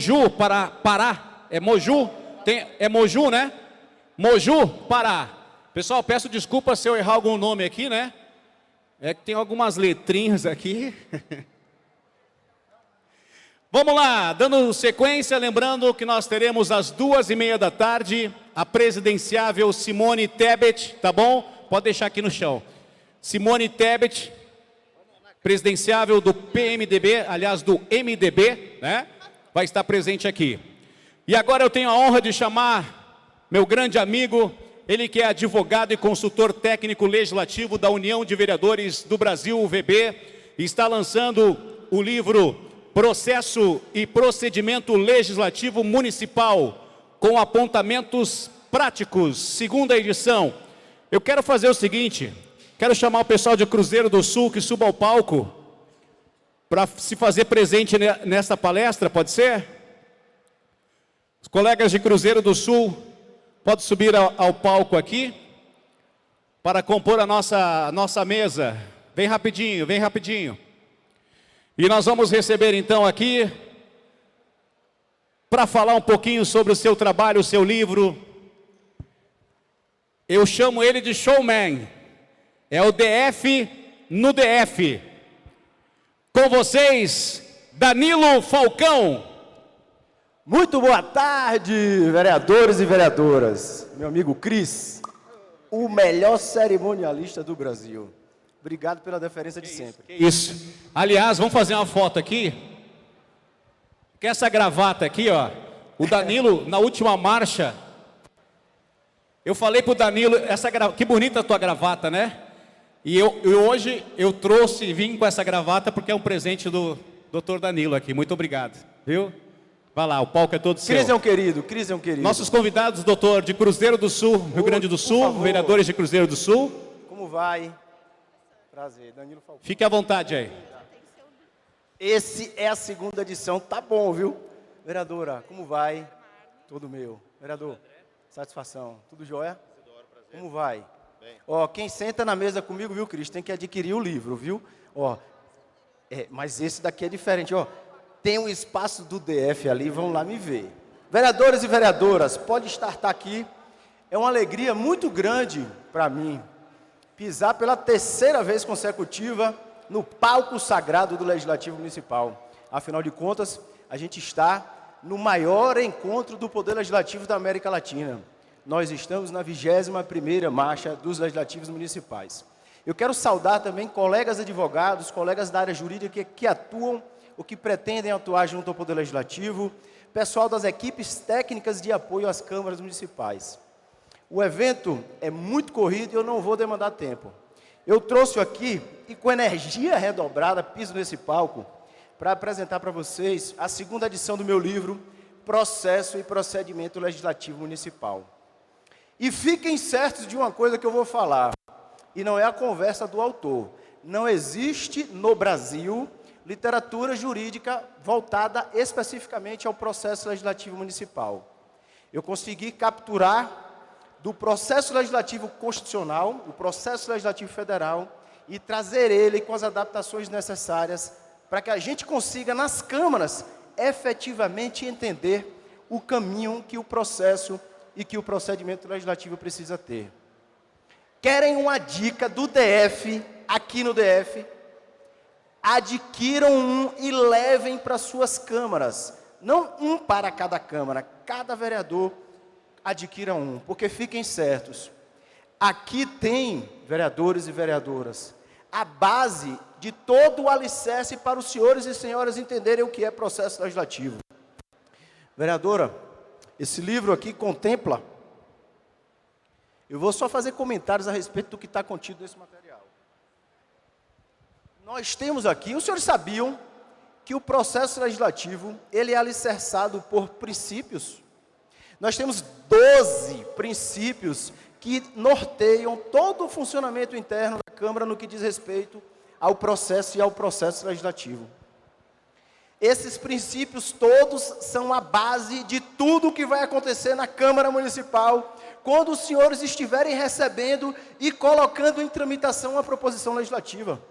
Moju, Pará. É Moju? É Moju, né? Moju, Pará. Pessoal, peço desculpa se eu errar algum nome aqui, né? É que tem algumas letrinhas aqui. Vamos lá, dando sequência, lembrando que nós teremos às 2h30 da tarde a presidenciável Simone Tebet, tá bom? Pode deixar aqui no chão. Simone Tebet, presidenciável do PMDB, aliás, do MDB, né? Vai estar presente aqui. E agora eu tenho a honra de chamar meu grande amigo, ele que é advogado e consultor técnico legislativo da União de Vereadores do Brasil, UVB, e está lançando o livro Processo e Procedimento Legislativo Municipal, com apontamentos práticos, segunda edição. Eu quero fazer o seguinte, quero chamar o pessoal de Cruzeiro do Sul que suba ao palco para se fazer presente nessa palestra, pode ser? Os colegas de Cruzeiro do Sul, pode subir ao palco aqui para compor a nossa mesa. Vem rapidinho, vem rapidinho. E nós vamos receber então aqui, para falar um pouquinho sobre o seu trabalho, o seu livro. Eu chamo ele de showman. É o DF no DF. Com vocês, Danilo Falcão. Muito boa tarde, vereadores e vereadoras. Meu amigo Cris, o melhor cerimonialista do Brasil. Obrigado pela deferência de sempre. Isso. Aliás, vamos fazer uma foto aqui. Que essa gravata aqui, ó. O Danilo, na última marcha, eu falei pro Danilo, que bonita a tua gravata, né? E hoje eu vim com essa gravata porque é um presente do Dr. Danilo aqui. Muito obrigado, viu? Vai lá, o palco é todo seu. Cris é um querido, Cris é um querido. Nossos convidados, doutor, de Cruzeiro do Sul, Rio Grande do Sul, vereadores de Cruzeiro do Sul. Como vai? Prazer, Danilo Falcão. Fique à vontade aí. Esse é a segunda edição, tá bom, viu? Vereadora, como vai? Tudo meu. Vereador, satisfação. Tudo jóia? Como vai? Ó, quem senta na mesa comigo, viu, Cris, tem que adquirir o livro, viu? Ó, mas esse daqui é diferente, ó. Tem um espaço do DF ali, vão lá me ver. Vereadores e vereadoras, pode estar aqui. É uma alegria muito grande para mim pisar pela terceira vez consecutiva no palco sagrado do Legislativo Municipal. Afinal de contas, a gente está no maior encontro do Poder Legislativo da América Latina. Nós estamos na 21ª marcha dos Legislativos Municipais. Eu quero saudar também colegas advogados, colegas da área jurídica que atuam ou que pretendem atuar junto ao Poder Legislativo, pessoal das equipes técnicas de apoio às câmaras municipais. O evento é muito corrido e eu não vou demandar tempo. Eu trouxe aqui, e com energia redobrada, piso nesse palco, para apresentar para vocês a segunda edição do meu livro, Processo e Procedimento Legislativo Municipal. E fiquem certos de uma coisa que eu vou falar, e não é a conversa do autor. Não existe no Brasil literatura jurídica voltada especificamente ao processo legislativo municipal. Eu consegui capturar do processo legislativo constitucional, do processo legislativo federal, e trazer ele com as adaptações necessárias para que a gente consiga, nas câmaras, efetivamente entender o caminho que o processo e que o procedimento legislativo precisa ter. Querem uma dica do DF, aqui no DF? Adquiram um e levem para suas câmaras. Não um para cada câmara, cada vereador adquira um, porque fiquem certos. Aqui tem, vereadores e vereadoras, a base de todo o alicerce para os senhores e senhoras entenderem o que é processo legislativo. Vereadora, esse livro aqui contempla, eu vou só fazer comentários a respeito do que está contido nesse material. Nós temos aqui, os senhores sabiam que o processo legislativo, ele é alicerçado por princípios. Nós temos 12 princípios que norteiam todo o funcionamento interno da Câmara no que diz respeito ao processo e ao processo legislativo. Esses princípios todos são a base de tudo o que vai acontecer na Câmara Municipal, quando os senhores estiverem recebendo e colocando em tramitação a proposição legislativa.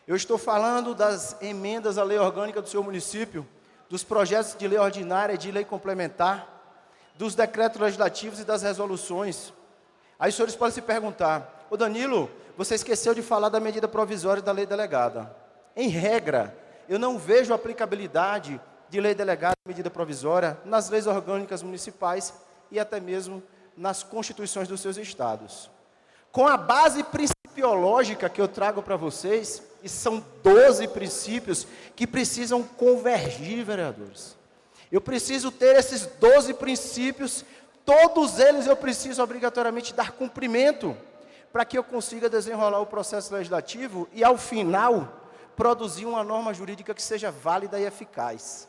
Eu estou falando das emendas à lei orgânica do seu município, dos projetos de lei ordinária e de lei complementar, dos decretos legislativos e das resoluções. Aí os senhores podem se perguntar: ô Danilo, você esqueceu de falar da medida provisória e da lei delegada. Em regra, eu não vejo aplicabilidade de lei delegada e medida provisória nas leis orgânicas municipais e até mesmo nas constituições dos seus estados. Com a base principiológica que eu trago para vocês, e são 12 princípios que precisam convergir, vereadores. Eu preciso ter esses 12 princípios, todos eles eu preciso obrigatoriamente dar cumprimento, para que eu consiga desenrolar o processo legislativo e, ao final, produzir uma norma jurídica que seja válida e eficaz.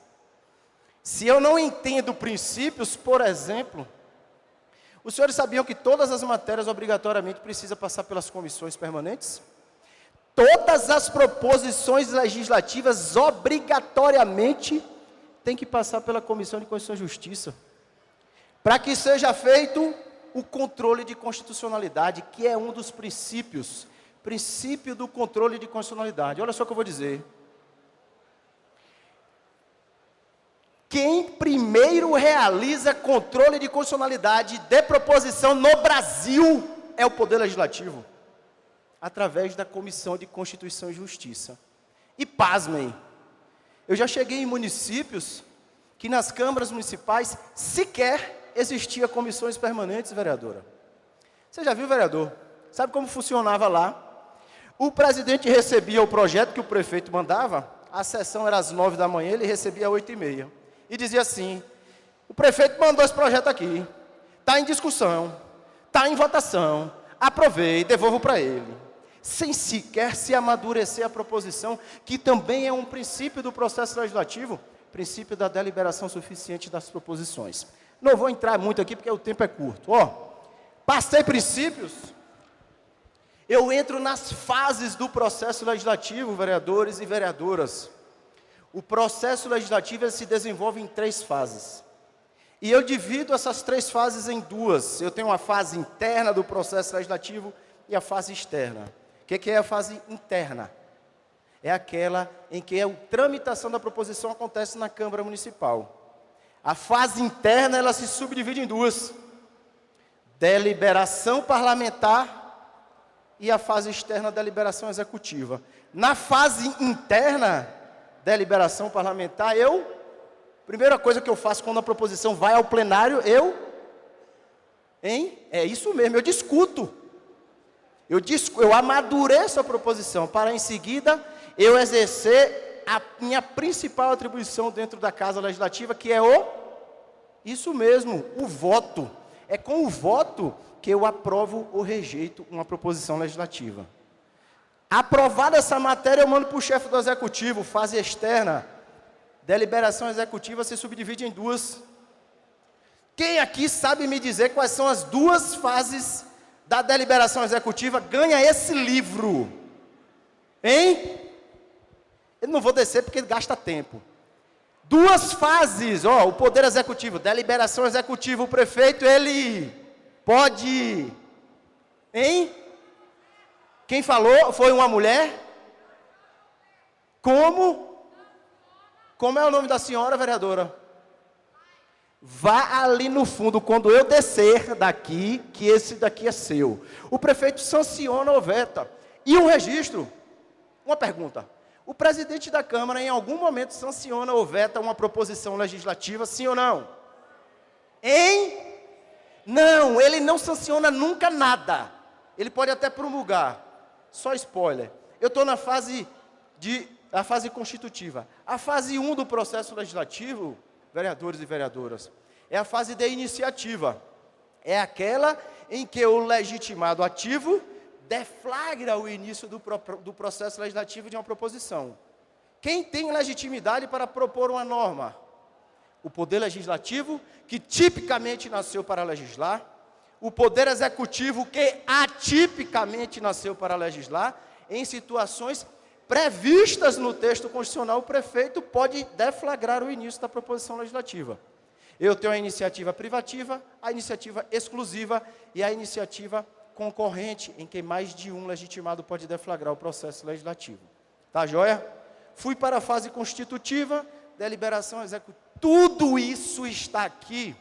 Se eu não entendo princípios, por exemplo, os senhores sabiam que todas as matérias obrigatoriamente precisam passar pelas comissões permanentes? Todas as proposições legislativas obrigatoriamente têm que passar pela Comissão de Constituição e Justiça, para que seja feito o controle de constitucionalidade, que é um dos princípios, princípio do controle de constitucionalidade. Olha só o que eu vou dizer. Quem primeiro realiza controle de constitucionalidade de proposição no Brasil é o Poder Legislativo, através da Comissão de Constituição e Justiça. E pasmem, eu já cheguei em municípios que nas câmaras municipais sequer existia comissões permanentes, vereadora. Você já viu, vereador? Sabe como funcionava lá? O presidente recebia o projeto que o prefeito mandava, a sessão era às 9 da manhã, ele recebia às 8h30. E dizia assim: o prefeito mandou esse projeto aqui, está em discussão, está em votação, aprovei, devolvo para ele. Sem sequer se amadurecer a proposição, que também é um princípio do processo legislativo, princípio da deliberação suficiente das proposições. Não vou entrar muito aqui, porque o tempo é curto. Passei princípios, eu entro nas fases do processo legislativo, vereadores e vereadoras. O processo legislativo se desenvolve em 3 fases. E eu divido essas 3 fases em 2. Eu tenho uma fase interna do processo legislativo e a fase externa. O que é a fase interna? É aquela em que a tramitação da proposição acontece na Câmara Municipal. A fase interna, ela se subdivide em 2. Deliberação parlamentar e a fase externa, deliberação executiva. Na fase interna, deliberação parlamentar, primeira coisa que eu faço quando a proposição vai ao plenário, é isso mesmo, eu discuto. Eu amadureço a proposição, para em seguida, eu exercer a minha principal atribuição dentro da Casa Legislativa, que é isso mesmo, o voto. É com o voto que eu aprovo ou rejeito uma proposição legislativa. Aprovada essa matéria, eu mando para o chefe do executivo, fase externa. Deliberação executiva se subdivide em 2. Quem aqui sabe me dizer quais são as 2 fases da deliberação executiva? Ganha esse livro. Hein? Eu não vou descer porque gasta tempo. 2 fases, o Poder Executivo, deliberação executiva, o prefeito, ele pode... Hein? Quem falou foi uma mulher? Como? Como é o nome da senhora, vereadora? Vá ali no fundo, quando eu descer daqui, que esse daqui é seu. O prefeito sanciona ou veta. E um registro? Uma pergunta. O presidente da Câmara, em algum momento, sanciona ou veta uma proposição legislativa, sim ou não? Não, ele não sanciona nunca nada. Ele pode até promulgar. Só spoiler. Eu estou na fase constitutiva. A fase 1 do processo legislativo, vereadores e vereadoras, é a fase de iniciativa. É aquela em que o legitimado ativo deflagra o início do processo legislativo de uma proposição. Quem tem legitimidade para propor uma norma? O Poder Legislativo, que tipicamente nasceu para legislar. O Poder Executivo, que atipicamente nasceu para legislar. Em situações previstas no texto constitucional, o prefeito pode deflagrar o início da proposição legislativa. Eu tenho a iniciativa privativa, a iniciativa exclusiva e a iniciativa concorrente, em que mais de um legitimado pode deflagrar o processo legislativo. Tá joia? Fui para a fase constitutiva, deliberação executiva. Tudo isso está aqui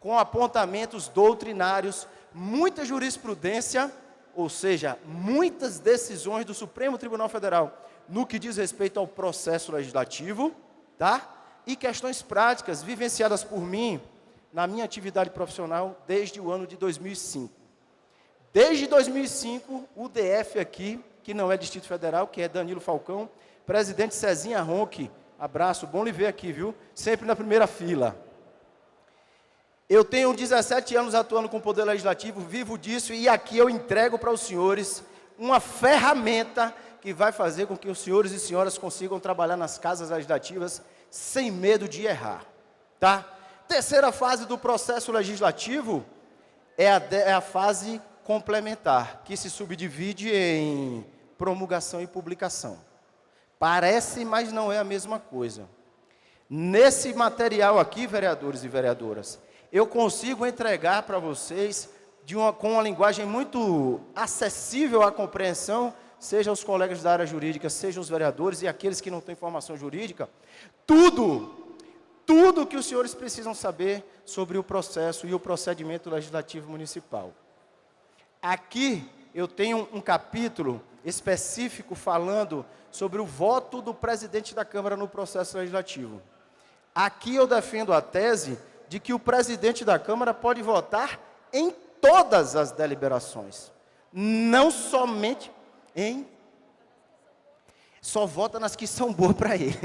com apontamentos doutrinários, muita jurisprudência, ou seja, muitas decisões do Supremo Tribunal Federal no que diz respeito ao processo legislativo, tá? E questões práticas vivenciadas por mim na minha atividade profissional desde o ano de 2005. Desde 2005, o DF aqui, que não é Distrito Federal, que é Danilo Falcão, presidente Cezinha Ronque, abraço, bom lhe ver aqui, viu? Sempre na primeira fila. Eu tenho 17 anos atuando com o Poder Legislativo, vivo disso, e aqui eu entrego para os senhores uma ferramenta que vai fazer com que os senhores e senhoras consigam trabalhar nas casas legislativas sem medo de errar, tá? Terceira fase do processo legislativo é a fase complementar, que se subdivide em promulgação e publicação. Parece, mas não é a mesma coisa. Nesse material aqui, vereadores e vereadoras, eu consigo entregar para vocês com uma linguagem muito acessível à compreensão, seja os colegas da área jurídica, sejam os vereadores e aqueles que não têm formação jurídica, tudo que os senhores precisam saber sobre o processo e o procedimento legislativo municipal. Aqui eu tenho um capítulo específico falando sobre o voto do presidente da Câmara no processo legislativo. Aqui eu defendo a tese de que o presidente da Câmara pode votar em todas as deliberações, não somente só vota nas que são boas para ele.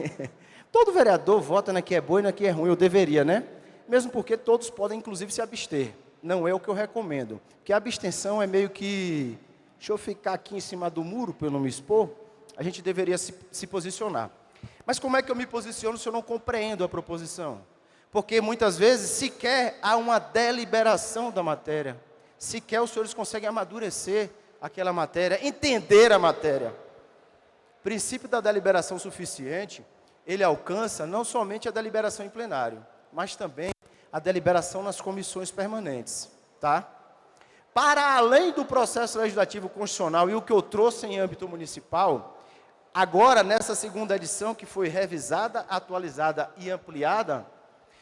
Todo vereador vota na que é boa e na que é ruim, eu deveria, né? Mesmo porque todos podem, inclusive, se abster. Não é o que eu recomendo. Porque a abstenção é meio que, deixa eu ficar aqui em cima do muro para eu não me expor, a gente deveria se posicionar. Mas como é que eu me posiciono se eu não compreendo a proposição? Porque muitas vezes sequer há uma deliberação da matéria, sequer os senhores conseguem amadurecer aquela matéria, entender a matéria. O princípio da deliberação suficiente, ele alcança não somente a deliberação em plenário, mas também a deliberação nas comissões permanentes, tá? Para além do processo legislativo constitucional e o que eu trouxe em âmbito municipal, agora nessa segunda edição que foi revisada, atualizada e ampliada,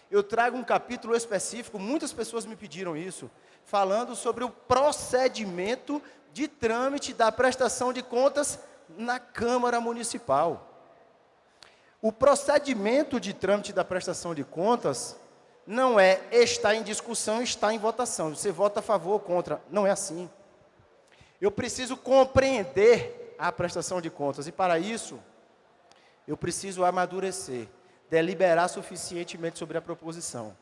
eu trago um capítulo específico, muitas pessoas me pediram isso, falando sobre o procedimento de trâmite da prestação de contas na Câmara Municipal. O procedimento de trâmite da prestação de contas não é está em discussão, está em votação. Você vota a favor ou contra. Não é assim. Eu preciso compreender a prestação de contas. E para isso, eu preciso amadurecer, deliberar suficientemente sobre a proposição.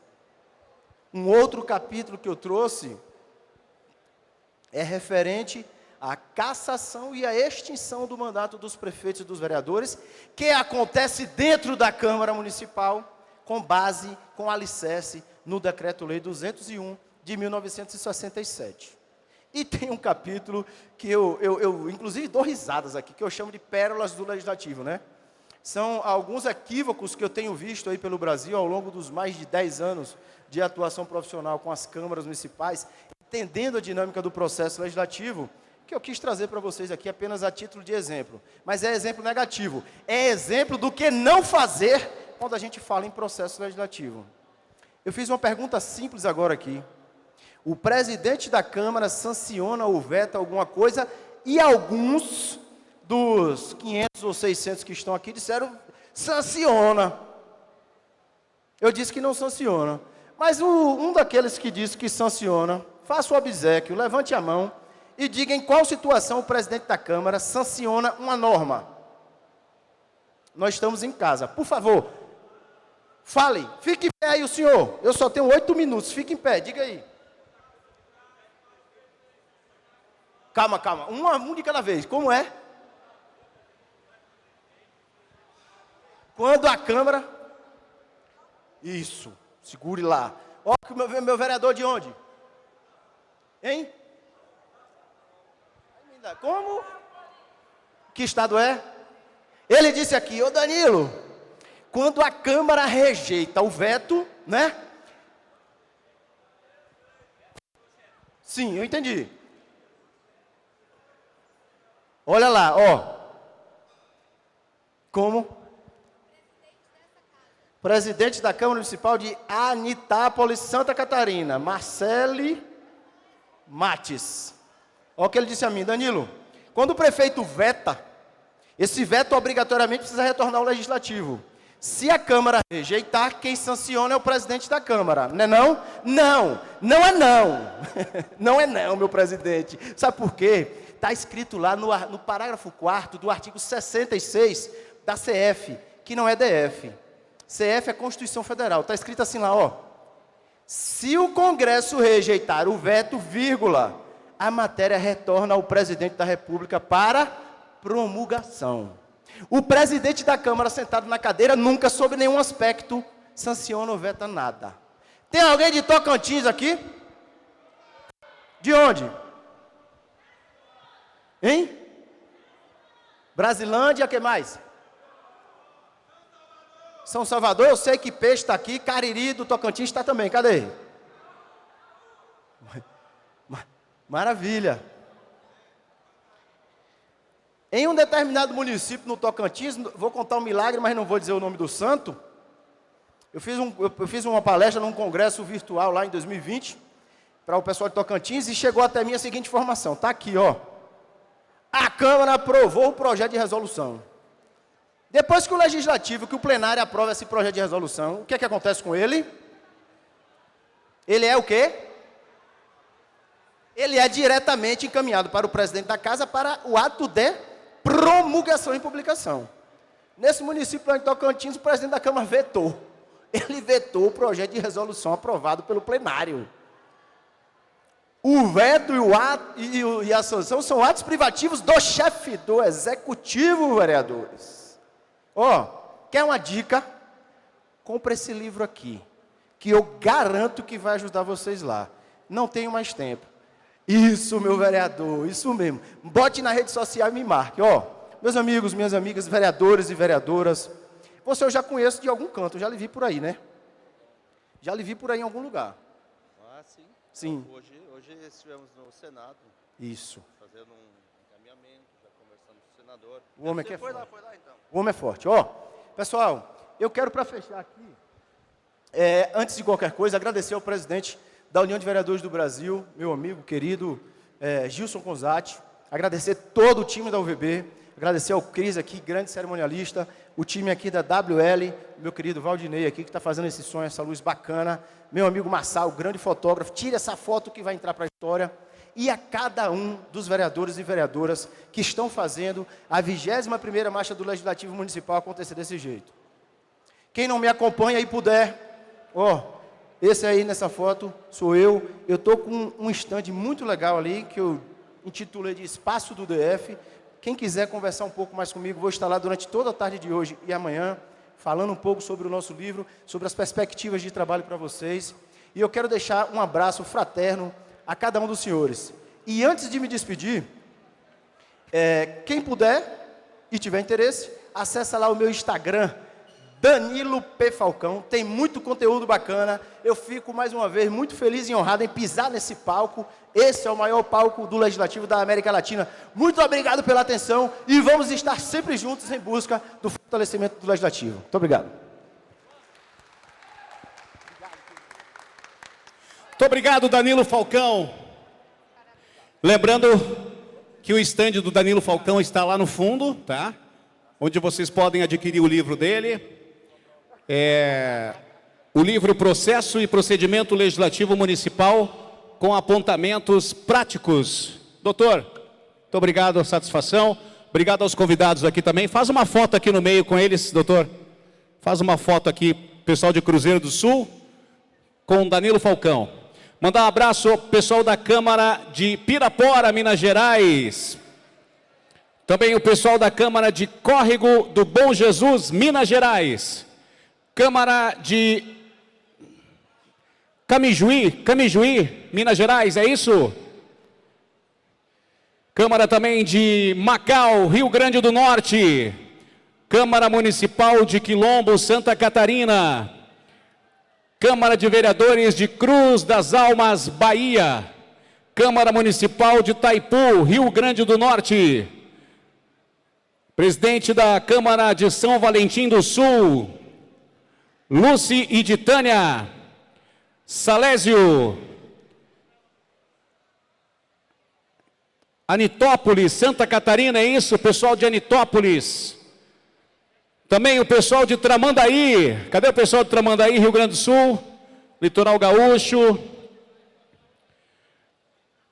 Um outro capítulo que eu trouxe é referente à cassação e à extinção do mandato dos prefeitos e dos vereadores, que acontece dentro da Câmara Municipal, com base, com alicerce, no Decreto-Lei 201 de 1967. E tem um capítulo que eu inclusive dou risadas aqui, que eu chamo de pérolas do Legislativo, né? São alguns equívocos que eu tenho visto aí pelo Brasil ao longo dos mais de 10 anos de atuação profissional com as câmaras municipais, entendendo a dinâmica do processo legislativo, que eu quis trazer para vocês aqui apenas a título de exemplo. Mas é exemplo negativo. É exemplo do que não fazer quando a gente fala em processo legislativo. Eu fiz uma pergunta simples agora aqui. O presidente da Câmara sanciona ou veta alguma coisa e alguns dos 500 ou 600 que estão aqui disseram sanciona. Eu disse que não sanciona. Mas um daqueles que disse que sanciona, faça o obséquio, levante a mão e diga em qual situação o presidente da Câmara sanciona uma norma. Nós estamos em casa. Por favor, fale. Fique em pé aí o senhor. Eu só tenho 8 minutos. Fique em pé, diga aí. Calma, calma. Um de cada vez. Como é? Quando a Câmara... Isso. Segure lá. Ó, meu vereador de onde? Hein? Como? Que estado é? Ele disse aqui, ô Danilo, quando a Câmara rejeita o veto, né? Sim, eu entendi. Olha lá, ó. Como? Presidente da Câmara Municipal de Anitápolis, Santa Catarina, Marcele Mates. Olha o que ele disse a mim: Danilo, quando o prefeito veta, esse veto obrigatoriamente precisa retornar ao Legislativo. Se a Câmara rejeitar, quem sanciona é o presidente da Câmara, não é não? Não, não é não. Não é não, meu presidente. Sabe por quê? Está escrito lá no parágrafo 4º do artigo 66 da CF, que não é DF. CF é Constituição Federal. Está escrito assim lá, ó. Se o Congresso rejeitar o veto, vírgula, a matéria retorna ao presidente da República para promulgação. O presidente da Câmara, sentado na cadeira, nunca, sob nenhum aspecto, sanciona ou veta nada. Tem alguém de Tocantins aqui? De onde? Hein? Brasilândia, o que mais? São Salvador, eu sei que Peixe está aqui, Cariri do Tocantins está também, cadê? Maravilha. Em um determinado município no Tocantins, vou contar um milagre, mas não vou dizer o nome do santo. Eu fiz uma palestra num congresso virtual lá em 2020, para o pessoal de Tocantins, e chegou até mim a seguinte informação, está aqui, ó. A Câmara aprovou o projeto de resolução. Depois que o Legislativo, que o plenário aprova esse projeto de resolução, o que é que acontece com ele? Ele é o quê? Ele é diretamente encaminhado para o presidente da casa para o ato de promulgação e publicação. Nesse município lá em Tocantins, o presidente da Câmara vetou. Ele vetou o projeto de resolução aprovado pelo plenário. O veto e a sanção são atos privativos do chefe do executivo, vereadores. Ó, quer uma dica? Compre esse livro aqui, que eu garanto que vai ajudar vocês lá. Não tenho mais tempo. Isso, meu vereador, isso mesmo. Bote na rede social e me marque. Ó, meus amigos, minhas amigas, vereadores e vereadoras, você eu já conheço de algum canto, eu já lhe vi por aí, né? Já lhe vi por aí em algum lugar. Ah, sim. Sim. Então, hoje estivemos no Senado. Isso. Fazendo um encaminhamento, já conversamos com o senador. O homem que é foi forte. lá então. O homem é forte. Ó, pessoal, eu quero para fechar aqui, antes de qualquer coisa, agradecer ao presidente da União de Vereadores do Brasil, meu amigo querido Gilson Conzatti, agradecer todo o time da UVB, agradecer ao Cris aqui, grande cerimonialista, o time aqui da WL, meu querido Valdinei aqui, que está fazendo esse sonho, essa luz bacana, meu amigo Massal, grande fotógrafo, tira essa foto que vai entrar para a história, e a cada um dos vereadores e vereadoras que estão fazendo a 21ª Marcha do Legislativo Municipal acontecer desse jeito. Quem não me acompanha e puder, ó, esse aí nessa foto sou eu estou com um stand muito legal ali, que eu intitulei de Espaço do DF. Quem quiser conversar um pouco mais comigo, vou estar lá durante toda a tarde de hoje e amanhã, falando um pouco sobre o nosso livro, sobre as perspectivas de trabalho para vocês. E eu quero deixar um abraço fraterno a cada um dos senhores. E antes de me despedir, quem puder e tiver interesse, acessa lá o meu Instagram, Danilo P. Falcão, tem muito conteúdo bacana. Eu fico, mais uma vez, muito feliz e honrado em pisar nesse palco. Esse é o maior palco do Legislativo da América Latina. Muito obrigado pela atenção e vamos estar sempre juntos em busca do fortalecimento do Legislativo. Muito obrigado. Muito obrigado, Danilo Falcão. Lembrando que o estande do Danilo Falcão está lá no fundo, tá? Onde vocês podem adquirir o livro dele. O livro Processo e Procedimento Legislativo Municipal com apontamentos práticos. Doutor, muito obrigado, satisfação. Obrigado aos convidados aqui também. Faz uma foto aqui no meio com eles, doutor. Faz uma foto aqui, pessoal de Cruzeiro do Sul, com Danilo Falcão. Mandar um abraço ao pessoal da Câmara de Pirapora, Minas Gerais. Também o pessoal da Câmara de Córrego do Bom Jesus, Minas Gerais. Câmara de Camijuí, Minas Gerais, é isso? Câmara também de Macau, Rio Grande do Norte. Câmara Municipal de Quilombo, Santa Catarina. Câmara de Vereadores de Cruz das Almas, Bahia. Câmara Municipal de Itaipu, Rio Grande do Norte. Presidente da Câmara de São Valentim do Sul. Lúcia e de Tânia, Salésio, Anitópolis, Santa Catarina, é isso, pessoal de Anitópolis. Também o pessoal de Tramandaí, cadê o pessoal de Tramandaí, Rio Grande do Sul? Litoral Gaúcho.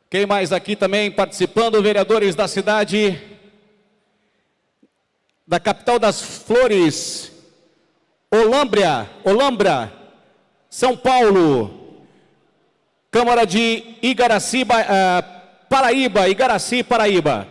Quem mais aqui também participando? Vereadores da cidade, da capital das flores, Olambra, São Paulo. Câmara de Igaraci, Paraíba,